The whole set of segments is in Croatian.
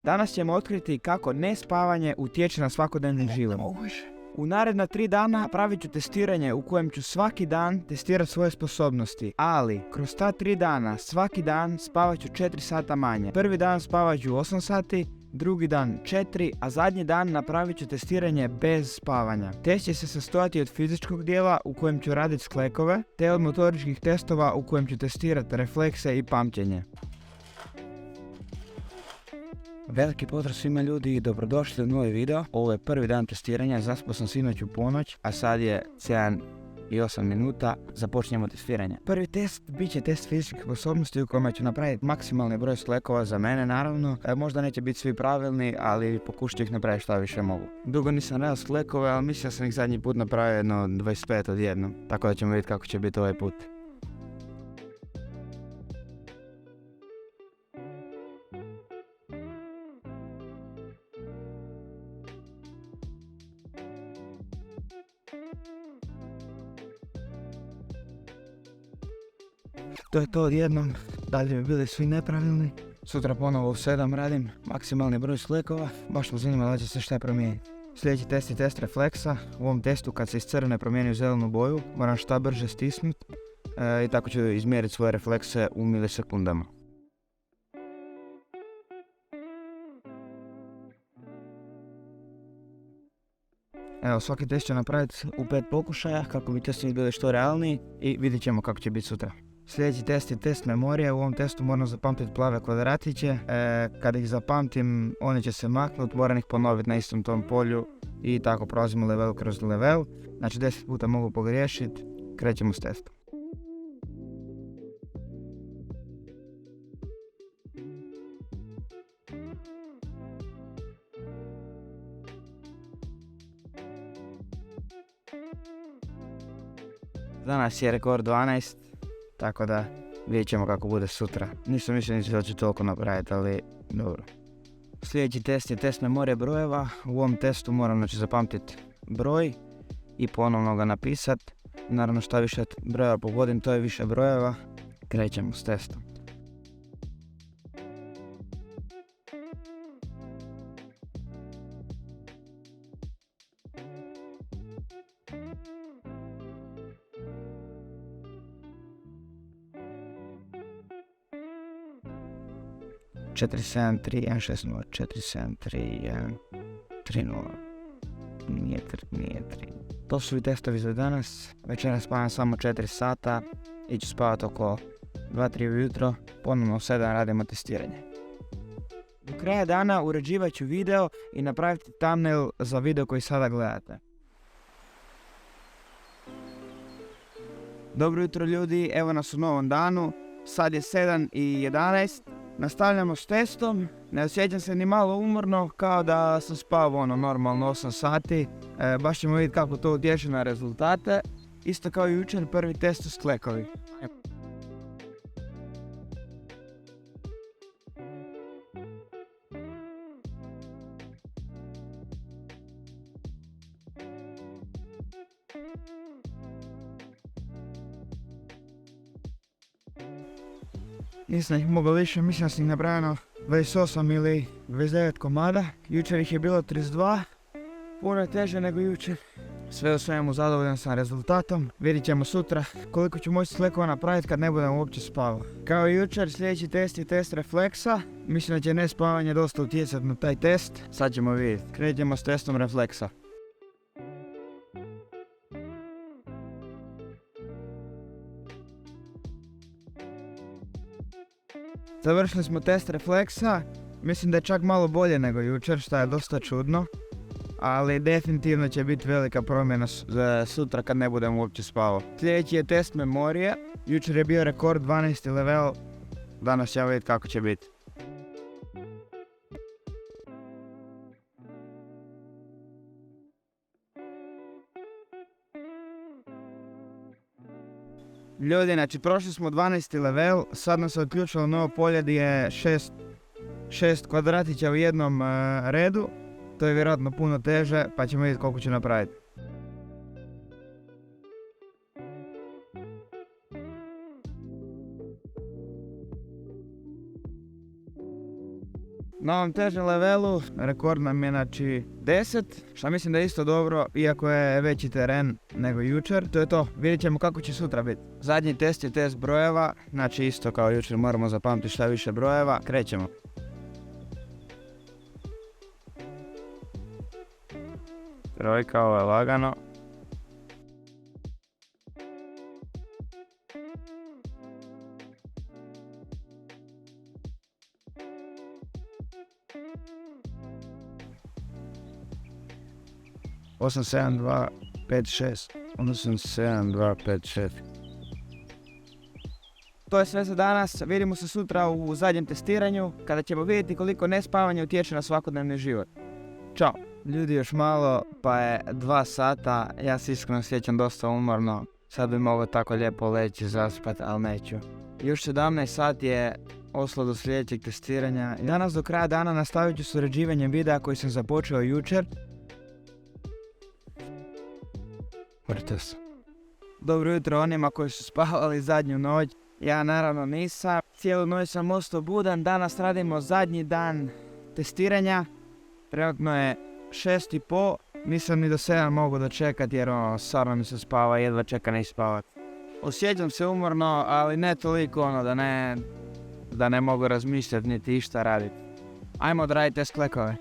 Danas ćemo otkriti kako nespavanje utječe na svakodnevni život. U naredna 3 dana napravit ću testiranje u kojem ću svaki dan testirati svoje sposobnosti, ali kroz ta 3 dana svaki dan spavat ću 4 sata manje. Prvi dan spavat ću 8 sati, drugi dan 4, a zadnji dan napravit ću testiranje bez spavanja. Test će se sastojati od fizičkog dijela u kojem ću raditi sklekove, te od motoričkih testova u kojem ću testirati reflekse i pamćenje. Veliki pozdrav svima ljudi i dobrodošli u novi video. Ovo je prvi dan testiranja, zaspao sam sinoć u ponoć, a sad je 7 i 8 minuta, započnemo testiranje. Prvi test bit će test fizičkih sposobnosti u kojem ću napraviti maksimalni broj sklekova za mene naravno. Možda neće biti svi pravilni, ali pokušat ću ih napraviti što više mogu. Dugo nisam radio sklekove, ali mislim da sam ih zadnji put napravio jedno 25 odjednom, tako da ćemo vidjeti kako će biti ovaj put. To je to odjednom, dalje bi bili svi nepravilni. Sutra ponovo u 7 radim maksimalni broj sklekova, baš me zanima da će se šta promijeniti. Sljedeći test je test refleksa. U ovom testu kad se iz crvene promijeni u zelenu boju, moram šta brže stisnuti i tako ću izmjeriti svoje reflekse u milisekundama. Evo, svaki test ću napraviti u 5 pokušaja kako bi testovi bili što realniji i vidjet ćemo kako će biti sutra. Sljedeći test je test memorije. U ovom testu moram zapamtiti plave kvadratiće. Kad ih zapamtim, oni će se maknuti, moram ih ponoviti na istom tom polju i tako prolazimo level kroz level. Znači 10 puta mogu pogriješiti, krećemo s testom. Danas je rekord 12. Tako da vidjet ćemo kako bude sutra. Nisam mislio da ću toliko napraviti, ali dobro. Sljedeći test je test memorije brojeva. U ovom testu moram zapamtiti broj i ponovno ga napisati. Naravno šta više brojeva pogodim, to je više brojeva. Krećemo s testom. Četiri sedam tri jedan šest nula, 4731330. Nije 3. To su i testovi za danas. Večeras spavam samo 4 sata. Iću spavati oko 2-3 ujutro. Ponovno u 7 radimo testiranje. Do kraja dana uređivat ću video i napraviti thumbnail za video koji sada gledate. Dobro jutro ljudi, evo nas u novom danu. Sad je 7:11. Nastavljamo s testom, ne osjećam se ni malo umorno, kao da sam spavao normalno 8 sati. Baš ćemo vidjeti kako to utječe na rezultate. Isto kao i jučer, prvi test su sklekovi. Nisam ih mogao više, mislim da sam ih napravio 28 ili 29 komada. Jučer ih je bilo 32, puno je teže nego jučer. Sve u svemu zadovoljan sam rezultatom. Vidjet ćemo sutra koliko ću moći sklekova napraviti kad ne budem uopće spavao. Kao i jučer, sljedeći test je test refleksa. Mislim da će nespavanje dosta utjecati na taj test. Sad ćemo vidjeti. Krećemo s testom refleksa. Završili smo test refleksa, mislim da je čak malo bolje nego jučer, što je dosta čudno. Ali definitivno će biti velika promjena za sutra kad ne budem uopće spavao. Sljedeći je test memorije, jučer je bio rekord 12. level, danas ćemo vidjeti kako će biti. Ljudi, znači prošli smo 12. level, sad nam se odključilo novo polje gdje je 6 kvadratića u jednom redu. To je vjerojatno puno teže, pa ćemo vidjeti koliko ću napraviti. Na ovom težem levelu rekord nam je 10, što mislim da je isto dobro, iako je veći teren nego jučer. To je to, vidjet ćemo kako će sutra biti. Zadnji test je test brojeva, znači isto kao jučer moramo zapamtiti šta više brojeva. Krećemo. Trojka, ovo je lagano. Osam, 7, 2, 5, 6. 8, 7, 2, 5, 6. To je sve za danas. Vidimo se sutra u zadnjem testiranju, kada ćemo vidjeti koliko nespavanje utječe na svakodnevni život. Ćao! Ljudi, još malo, pa je 2 sata, ja se iskreno sjećam dosta umorno. Sad bi mogao tako lijepo leći, zaspat, ali neću. Još 17 sati je ostalo do sljedećeg testiranja. Danas do kraja dana nastavit ću s uređivanjem videa koji sam započeo jučer. Dobro jutro onima koji su spavali zadnju noć. Ja naravno nisam. Cijelu noć sam ostao budan. Danas radimo zadnji dan testiranja. Trenutno je 6:30. Nisam ni do 7 mogu dočekati jer stvarno mi se spava, jedva čeka ne ispavat. Osjećam se umorno, ali ne toliko da ne mogu razmišljati niti išta raditi. Ajmo odraditi test klekove.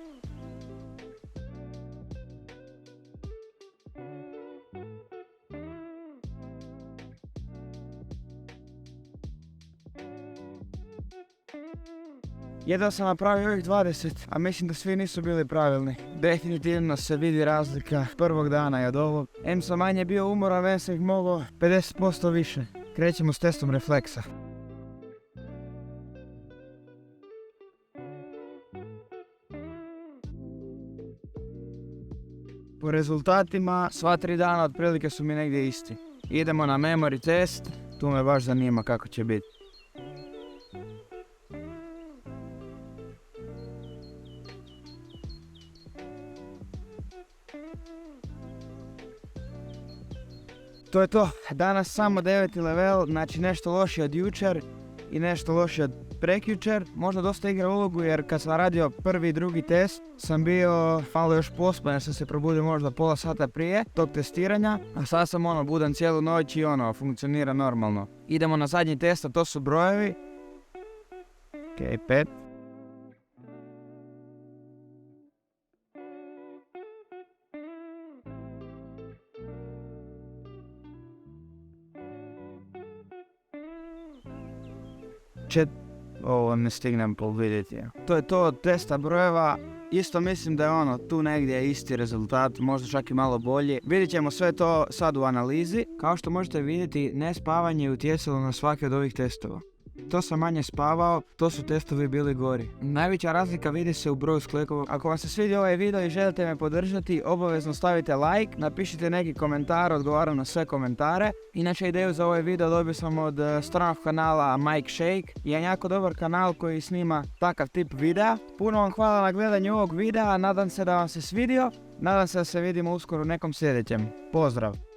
Jedva sam napravio ovih 20, a mislim da svi nisu bili pravilni. Definitivno se vidi razlika prvog dana i od ovog. Em sam manje bio umoran, em sam ih mogao 50% više. Krećemo s testom refleksa. Po rezultatima, sva 3 dana otprilike su mi negdje isti. Idemo na memory test, tu me baš zanima kako će biti. To je to, danas samo 9. level, znači nešto lošije od jučer i nešto lošije od prekjučer. Možda dosta igra ulogu jer kad sam radio prvi i drugi test sam bio malo još pospan jer sam se probudio možda pola sata prije tog testiranja. A sad sam budan cijelu noć i funkcionira normalno. Idemo na zadnji test, a to su brojevi. Ok, 5. Ovo ne stignem vidjeti. To je to od testa brojeva. Isto mislim da je tu negdje isti rezultat, možda čak i malo bolji. Vidjet ćemo sve to sad u analizi. Kao što možete vidjeti, nespavanje je utjecalo na svaki od ovih testova. To sam manje spavao, to su testovi bili gori. Najveća razlika vidi se u broju sklekova. Ako vam se svidio ovaj video i želite me podržati, obavezno stavite like, napišite neki komentar, odgovaram na sve komentare. Inače, ideju za ovaj video dobio sam od stranog kanala Mike Shake. Je jako dobar kanal koji snima takav tip videa. Puno vam hvala na gledanju ovog videa, nadam se da vam se svidio. Nadam se da se vidimo uskoro u nekom sljedećem. Pozdrav!